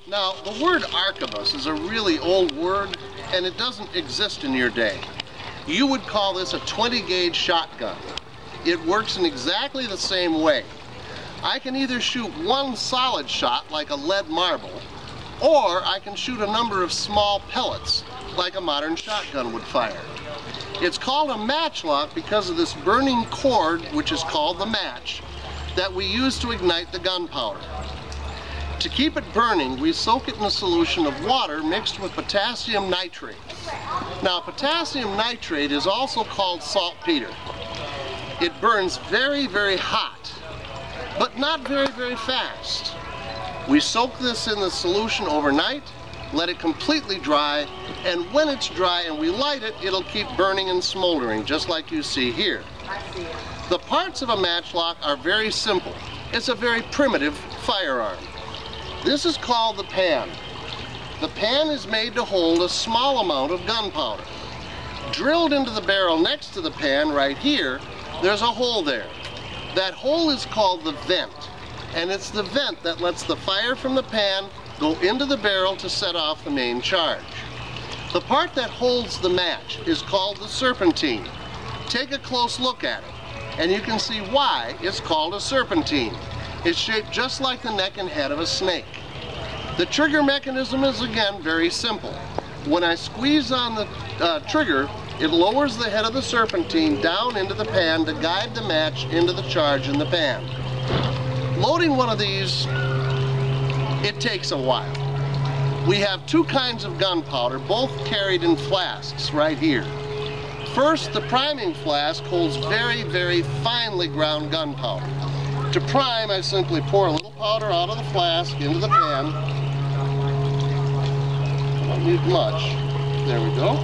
Now, the word arquebus is a really old word, and it doesn't exist in your day. You would call this a 20-gauge shotgun. It works in exactly the same way. I can either shoot one solid shot, like a lead marble, or I can shoot a number of small pellets, like a modern shotgun would fire. It's called a matchlock because of this burning cord, which is called the match, that we use to ignite the gunpowder. To keep it burning, we soak it in a solution of water mixed with potassium nitrate. Now, potassium nitrate is also called saltpeter. It burns very, very hot, but not very, very fast. We soak this in the solution overnight, let it completely dry, and when it's dry and we light it, it'll keep burning and smoldering, just like you see here. The parts of a matchlock are very simple. It's a very primitive firearm. This is called the pan. The pan is made to hold a small amount of gunpowder. Drilled into the barrel next to the pan right here, there's a hole there. That hole is called the vent, and it's the vent that lets the fire from the pan go into the barrel to set off the main charge. The part that holds the match is called the serpentine. Take a close look at it, and you can see why it's called a serpentine. It's shaped just like the neck and head of a snake. The trigger mechanism is again very simple. When I squeeze on the trigger, it lowers the head of the serpentine down into the pan to guide the match into the charge in the pan. Loading one of these, it takes a while. We have two kinds of gunpowder, both carried in flasks right here. First, the priming flask holds very, very finely ground gunpowder. To prime, I simply pour a little powder out of the flask into the pan. I don't need much. There we go.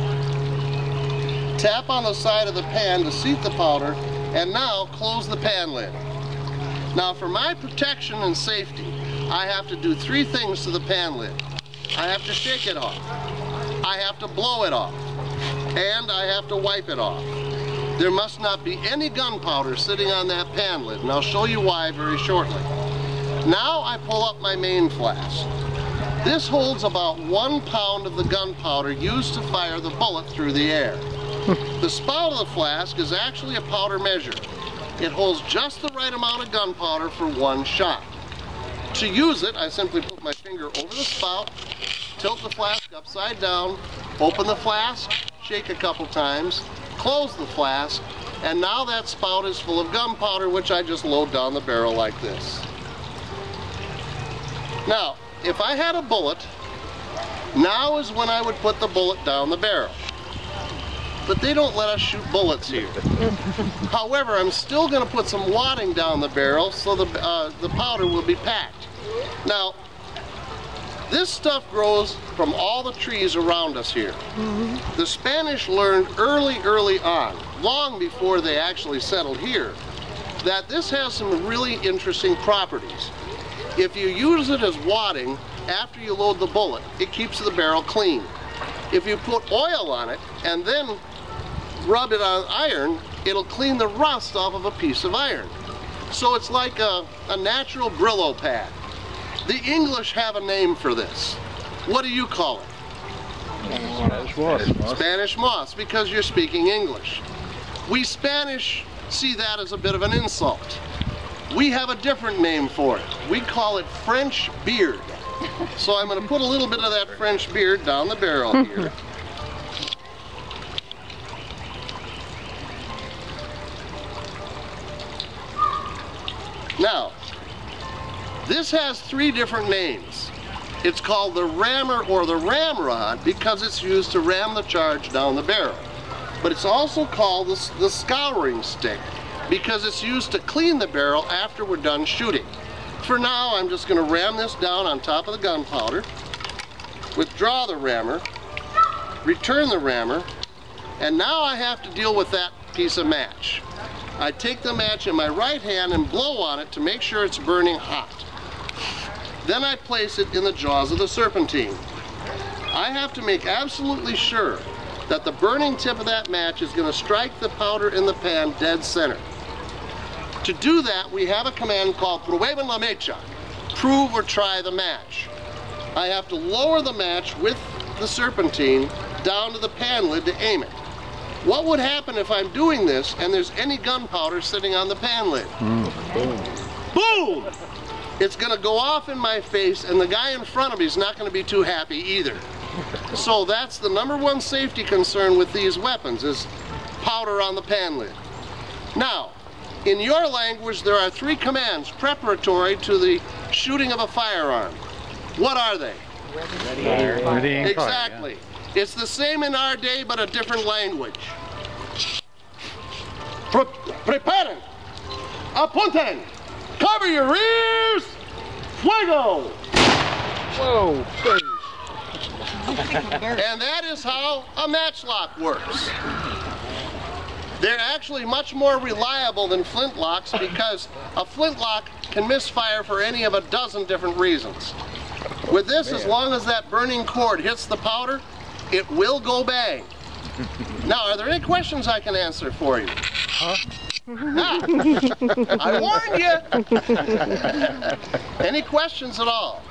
Tap on the side of the pan to seat the powder, and now close the pan lid. Now, for my protection and safety, I have to do three things to the pan lid. I have to shake it off, I have to blow it off, and I have to wipe it off. There must not be any gunpowder sitting on that pan lid, and I'll show you why very shortly. Now I pull up my main flask. This holds about 1 pound of the gunpowder used to fire the bullet through the air. The spout of the flask is actually a powder measure. It holds just the right amount of gunpowder for one shot. To use it, I simply put my finger over the spout, tilt the flask upside down, open the flask, shake a couple times, close the flask, and now that spout is full of gunpowder, which I just load down the barrel like this. Now, if I had a bullet, now is when I would put the bullet down the barrel. But they don't let us shoot bullets here. However, I'm still going to put some wadding down the barrel so the powder will be packed. Now, this stuff grows from all the trees around us here. The Spanish learned early on, long before they actually settled here, that this has some really interesting properties. If you use it as wadding after you load the bullet, it keeps the barrel clean. If you put oil on it and then rub it on iron, it'll clean the rust off of a piece of iron. So it's like a natural Brillo pad. The English have a name for this. What do you call it? Spanish moss. Spanish moss, because you're speaking English. We Spanish see that as a bit of an insult. We have a different name for it. We call it French beard. So I'm going to put a little bit of that French beard down the barrel here. Now, this has 3 different names. It's called the rammer or the ramrod because it's used to ram the charge down the barrel. But it's also called the scouring stick because it's used to clean the barrel after we're done shooting. For now, I'm just going to ram this down on top of the gunpowder, withdraw the rammer, return the rammer, and now I have to deal with that piece of match. I take the match in my right hand and blow on it to make sure it's burning hot. Then I place it in the jaws of the serpentine. I have to make absolutely sure that the burning tip of that match is going to strike the powder in the pan dead center. To do that, we have a command called prueben la mecha, prove or try the match. I have to lower the match with the serpentine down to the pan lid to aim it. What would happen if I'm doing this and there's any gunpowder sitting on the pan lid? Boom! It's going to go off in my face, and the guy in front of me is not going to be too happy either. So that's the #1 safety concern with these weapons, is powder on the pan lid. Now, in your language, there are 3 commands preparatory to the shooting of a firearm. What are they? Ready, exactly. It's the same in our day, but a different language. Preparen, apunten, cover your ears, fuego! Whoa, And that is how a matchlock works. They're actually much more reliable than flintlocks because a flintlock can misfire for any of a dozen different reasons. With this, as long as that burning cord hits the powder, it will go bang. Now, are there any questions I can answer for you? Huh? I warned you! Any questions at all?